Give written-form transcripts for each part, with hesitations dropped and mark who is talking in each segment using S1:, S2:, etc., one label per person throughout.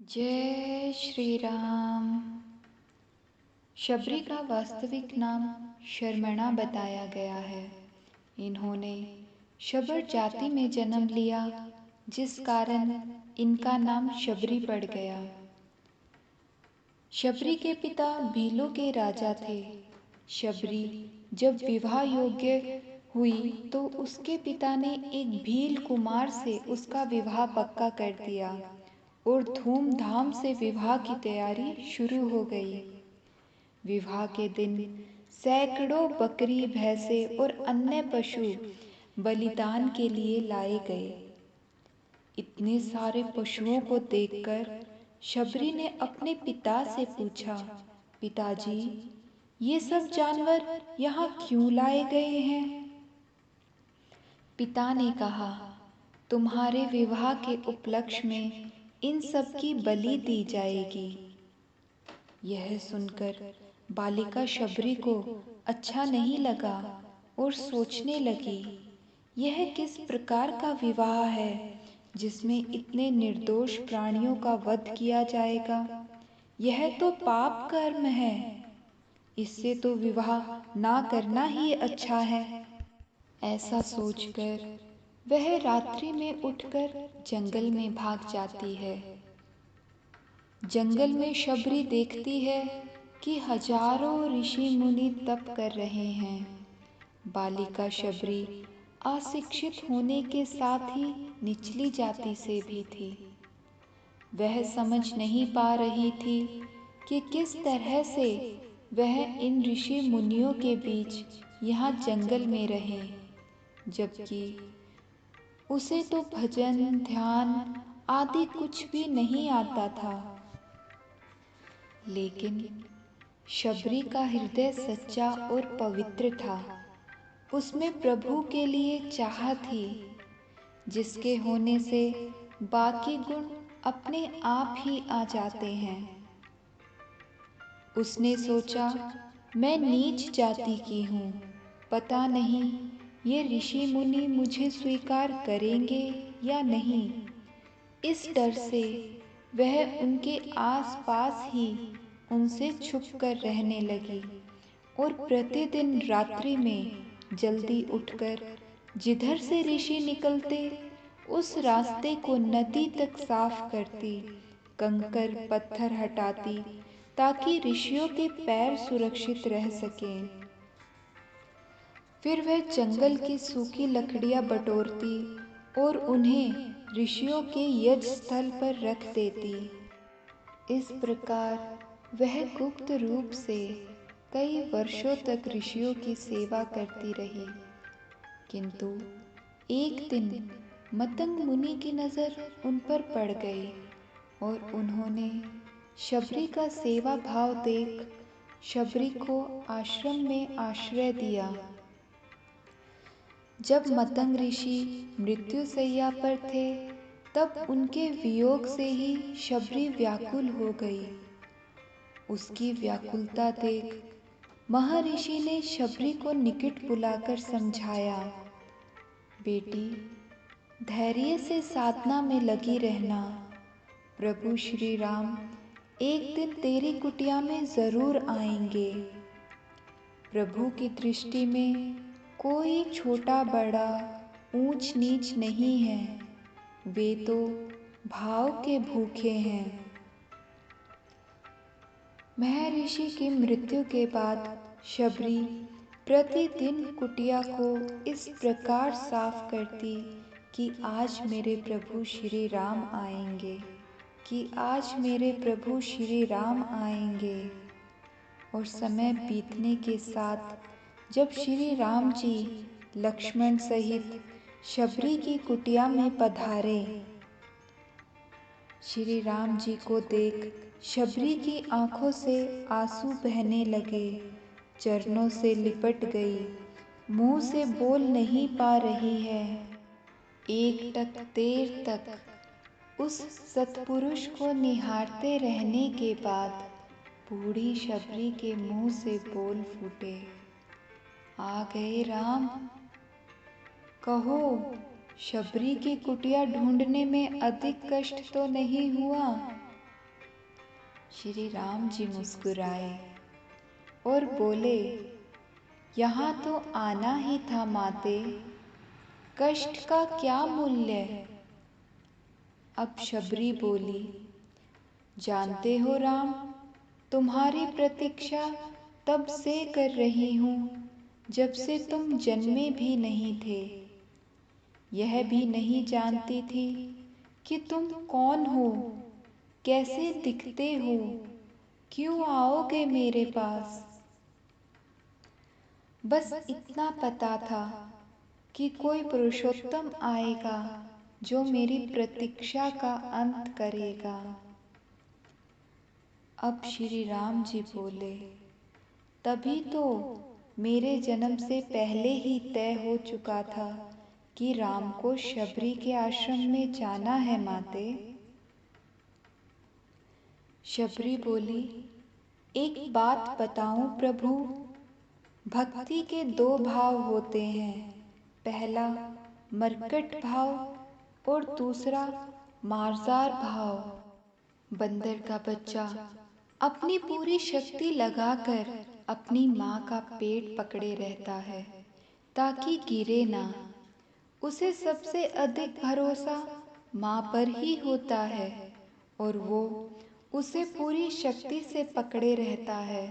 S1: जय श्री राम। शबरी का वास्तविक नाम शर्मणा बताया गया है। इन्होंने शबर जाति में जन्म लिया, जिस कारण इनका नाम शबरी पड़ गया। शबरी के पिता भीलों के राजा थे। शबरी जब विवाह योग्य हुई तो उसके पिता ने एक भील कुमार से उसका विवाह पक्का कर दिया और धूमधाम से विवाह की तैयारी शुरू हो गई। विवाह के दिन सैकड़ों बकरी, भैंसे और अन्य पशु बलिदान के लिए लाए गए। इतने सारे पशुओं को देखकर शबरी ने अपने पिता से पूछा, पिताजी, ये सब जानवर यहाँ क्यों लाए गए हैं? पिता ने कहा, तुम्हारे विवाह के उपलक्ष्य में इन सब की बलि दी जाएगी। यह सुनकर बालिका शबरी को अच्छा नहीं लगा और सोचने लगी, यह किस प्रकार का विवाह है जिसमें इतने निर्दोष प्राणियों का वध किया जाएगा? यह तो पाप कर्म है। इससे तो विवाह ना करना ही अच्छा है। ऐसा सोचकर वह रात्रि में उठकर जंगल में भाग जाती है। जंगल में शबरी देखती है कि हजारों ऋषि मुनि तप कर रहे हैं। बालिका शबरी अशिक्षित होने के साथ ही निचली जाति से भी थी। वह समझ नहीं पा रही थी कि किस तरह से वह इन ऋषि मुनियों के बीच यहाँ जंगल में रहे, जबकि उसे तो भजन, ध्यान आदि कुछ भी नहीं आता था। लेकिन शबरी का हृदय सच्चा और पवित्र था। उसमें प्रभु के लिए चाह थी, जिसके होने से बाकी गुण अपने आप ही आ जाते हैं। उसने सोचा, मैं नीच जाति की हूँ, पता नहीं ये ऋषि मुनि मुझे स्वीकार करेंगे या नहीं। इस डर से वह उनके आसपास ही उनसे छुपकर रहने लगी और प्रतिदिन रात्रि में जल्दी उठकर जिधर से ऋषि निकलते उस रास्ते को नदी तक साफ करती, कंकर पत्थर हटाती ताकि ऋषियों के पैर सुरक्षित रह सकें। फिर वह जंगल की सूखी लकड़ियां बटोरती और उन्हें ऋषियों के यज्ञ स्थल पर रख देती। इस प्रकार वह गुप्त रूप से कई वर्षों तक ऋषियों की सेवा करती रही। किंतु एक दिन मतंग मुनि की नज़र उन पर पड़ गई और उन्होंने शबरी का सेवा भाव देख शबरी को आश्रम में आश्रय दिया। जब मतंग ऋषि मृत्युशैया पर थे, तब उनके वियोग से ही शबरी व्याकुल हो गई। उसकी व्याकुलता देख महर्षि ने शबरी को निकट बुलाकर समझाया, बेटी, धैर्य से साधना में लगी रहना। प्रभु श्री राम एक दिन तेरी कुटिया में जरूर आएंगे। प्रभु की दृष्टि में कोई छोटा बड़ा, ऊंच नीच नहीं है। वे तो भाव के भूखे हैं। महर्षि की मृत्यु के बाद शबरी प्रतिदिन कुटिया को इस प्रकार साफ करती कि आज मेरे प्रभु श्री राम आएंगे, कि आज मेरे प्रभु श्री राम आएंगे। और समय बीतने के साथ जब श्री राम जी लक्ष्मण सहित शबरी की कुटिया में पधारे, श्री राम जी को देख शबरी की आंखों से आंसू बहने लगे, चरणों से लिपट गई, मुंह से बोल नहीं पा रही है। एक टक देर तक उस सत्पुरुष को निहारते रहने के बाद बूढ़ी शबरी के मुंह से बोल फूटे, आ गए राम। कहो, शबरी की कुटिया ढूंढने में अधिक कष्ट तो नहीं हुआ? श्री राम जी मुस्कुराए और बोले, यहाँ तो आना ही था माते, कष्ट का क्या मूल्य। अब शबरी बोली, जानते हो राम, तुम्हारी प्रतीक्षा तब से कर रही हूँ जब से तुम जन्मे भी नहीं थे। यह भी नहीं जानती थी कि तुम कौन हो, कैसे दिखते हो, क्यों आओगे मेरे पास। बस इतना पता था कि कोई पुरुषोत्तम आएगा जो मेरी प्रतीक्षा का अंत करेगा। अब श्री राम जी बोले, तभी तो मेरे जन्म से पहले ही तय हो चुका था कि राम को शबरी के आश्रम में जाना है माते। शबरी बोली, एक बात बताऊं प्रभु, भक्ति के दो भाव होते हैं, पहला मर्कट भाव और दूसरा मारजार भाव। बंदर का बच्चा अपनी पूरी शक्ति लगाकर अपनी माँ का पेट पकड़े रहता है ताकि गिरे ना। उसे सबसे अधिक भरोसा माँ पर ही होता है और वो उसे पूरी शक्ति से पकड़े रहता है।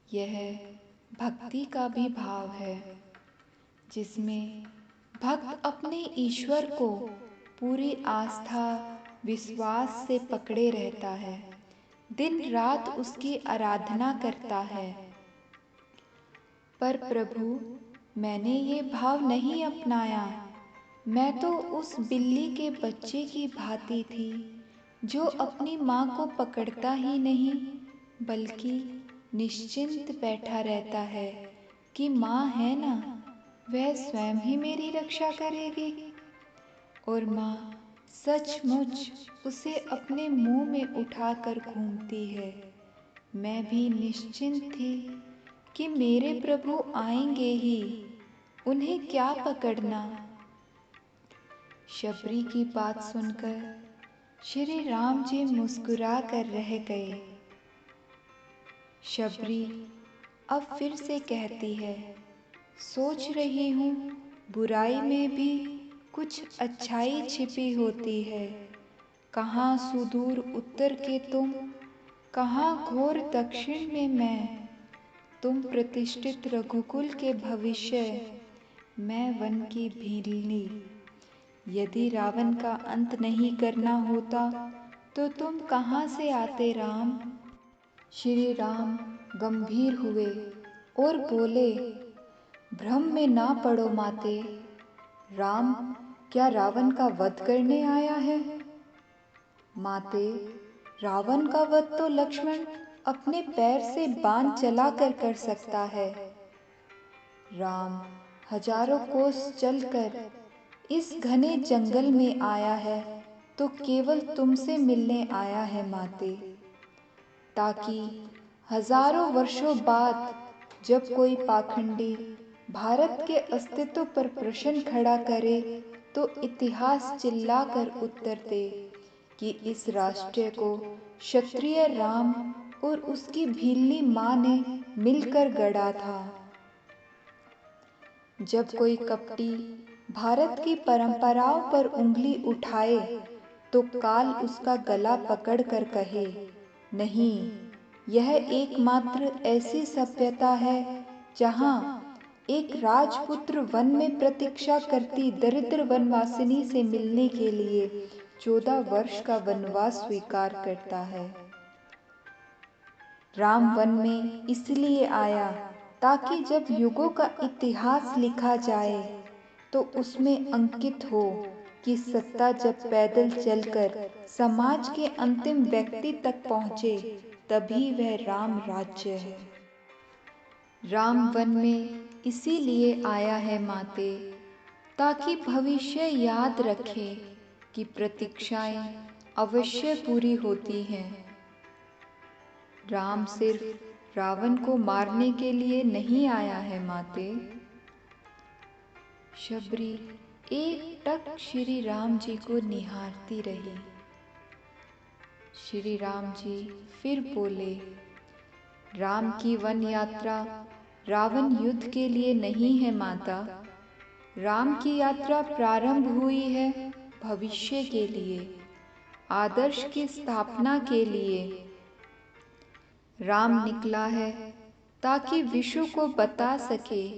S1: यह भक्ति का भी भाव है, जिसमें भक्त अपने ईश्वर को पूरी आस्था विश्वास से पकड़े रहता है, दिन रात उसकी आराधना करता है। पर प्रभु, मैंने ये भाव नहीं अपनाया। मैं तो उस बिल्ली के बच्चे की भांति थी जो अपनी माँ को पकड़ता ही नहीं बल्कि निश्चिंत बैठा रहता है कि माँ है ना, वह स्वयं ही मेरी रक्षा करेगी। और माँ सचमुच उसे अपने मुंह में उठाकर घूमती है। मैं भी निश्चिंत थी कि मेरे प्रभु आएंगे ही, उन्हें क्या पकड़ना। शबरी की बात सुनकर श्री राम जी मुस्कुरा कर रह गए। शबरी अब फिर से कहती है, सोच रही हूँ बुराई में भी कुछ अच्छाई छिपी होती है। कहाँ सुदूर उत्तर के तुम, कहाँ घोर दक्षिण में मैं। तुम प्रतिष्ठित रघुकुल के भविष्य, मैं वन की भीलनी। यदि रावण का अंत नहीं करना होता तो तुम कहाँ से आते राम। श्री राम गंभीर हुए और बोले, भ्रम में ना पड़ो माते। राम क्या रावण का वध करने आया है। माते, रावण का वध तो लक्ष्मण अपने पैर से बाण चलाकर कर सकता है। राम हजारों कोस चलकर इस घने जंगल में आया है तो केवल तुमसे मिलने आया है माते, ताकि हजारों वर्षों बाद जब कोई पाखंडी भारत के अस्तित्व पर प्रश्न खड़ा करे तो इतिहास चिल्लाकर उत्तर दे कि इस राष्ट्र को क्षत्रिय राम और उसकी भीलनी माँ ने मिलकर गढ़ा था। जब कोई कपटी भारत की परंपराओं पर उंगली उठाए तो काल उसका गला पकड़कर कहे, नहीं, यह एकमात्र ऐसी सभ्यता है जहाँ एक राजपुत्र वन में प्रतीक्षा करती दरिद्र वनवासिनी से मिलने के लिए 14 वर्ष का वनवास स्वीकार करता है। राम वन में इसलिए आया ताकि जब युगों का इतिहास लिखा जाए तो उसमें अंकित हो कि सत्ता जब पैदल चलकर समाज के अंतिम व्यक्ति तक पहुँचे तभी वह राम राज्य है। राम वन में इसीलिए आया है माते, ताकि भविष्य याद रखे कि प्रतीक्षाएं अवश्य पूरी होती हैं। राम सिर्फ रावण को मारने के लिए नहीं आया है माते। शबरी एक टक श्री राम जी को निहारती रही। श्री राम जी फिर बोले, राम की वन यात्रा रावण युद्ध के लिए नहीं है माता। राम की यात्रा प्रारंभ हुई है भविष्य के लिए, आदर्श की स्थापना के लिए। राम निकला है ताकि विश्व को बता सके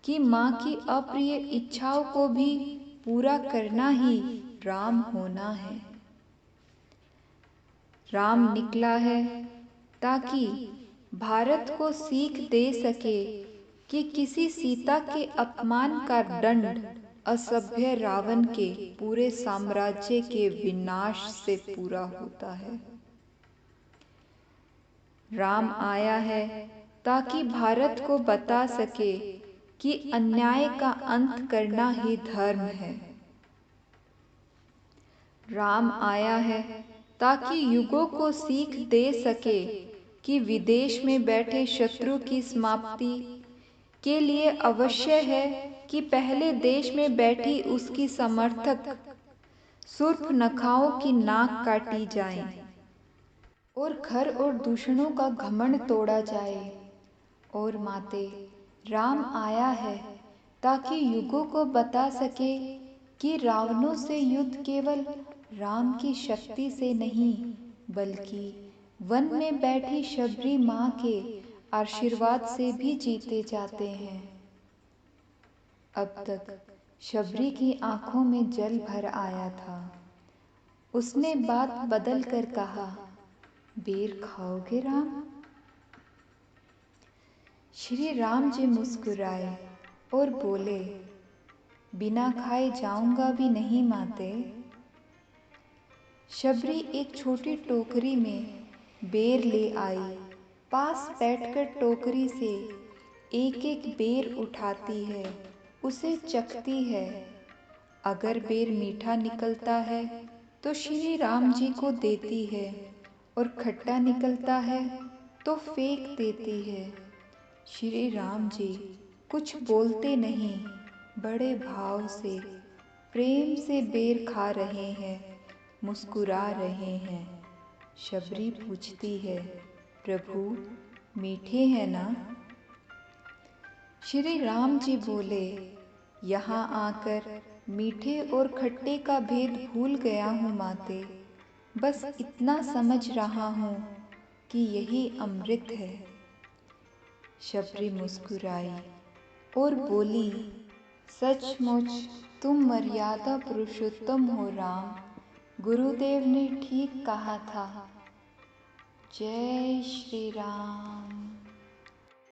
S1: कि माँ की अप्रिय इच्छाओं को भी पूरा करना ही राम होना है। राम निकला है ताकि भारत को सीख दे सके कि किसी सीता के अपमान का दंड असभ्य रावण के पूरे साम्राज्य के विनाश से पूरा होता है। राम आया है ताकि भारत को बता सके कि अन्याय का अंत करना ही धर्म है। राम आया है ताकि युगों को सीख दे सके कि विदेश में बैठे शत्रु की समाप्ति के लिए आवश्यक है कि पहले देश में बैठी उसकी समर्थक शूर्पणखाओं की नाक काटी जाए और घर और दूषणों का घमंड तोड़ा जाए। और माते, राम आया है ताकि युगों को बता सके कि रावणों से युद्ध केवल राम की शक्ति से नहीं, बल्कि वन में बैठी शबरी माँ के आशीर्वाद से भी जीते जाते हैं। अब तक शबरी की आंखों में जल भर आया था। उसने बात बदल कर कहा, बेर खाओगे राम? श्री राम जी मुस्कुराए और बोले, बिना खाए जाऊंगा भी नहीं माते। शबरी एक छोटी टोकरी में बेर ले आई। पास बैठकर टोकरी से एक एक बेर उठाती है, उसे चखती है। अगर बेर मीठा निकलता है तो श्री राम जी को देती है, और खट्टा निकलता है तो फेंक देती है। श्री राम जी कुछ बोलते नहीं, बड़े भाव से प्रेम से बेर खा रहे हैं, मुस्कुरा रहे हैं। शबरी पूछती है, प्रभु मीठे हैं ना? श्री राम जी बोले, यहाँ आकर मीठे और खट्टे का भेद भूल गया हूँ माते। बस इतना समझ रहा हूँ कि यही अमृत है। शबरी मुस्कुराई और बोली, सचमुच तुम मर्यादा पुरुषोत्तम हो राम। गुरुदेव ने ठीक कहा था। जय श्री राम।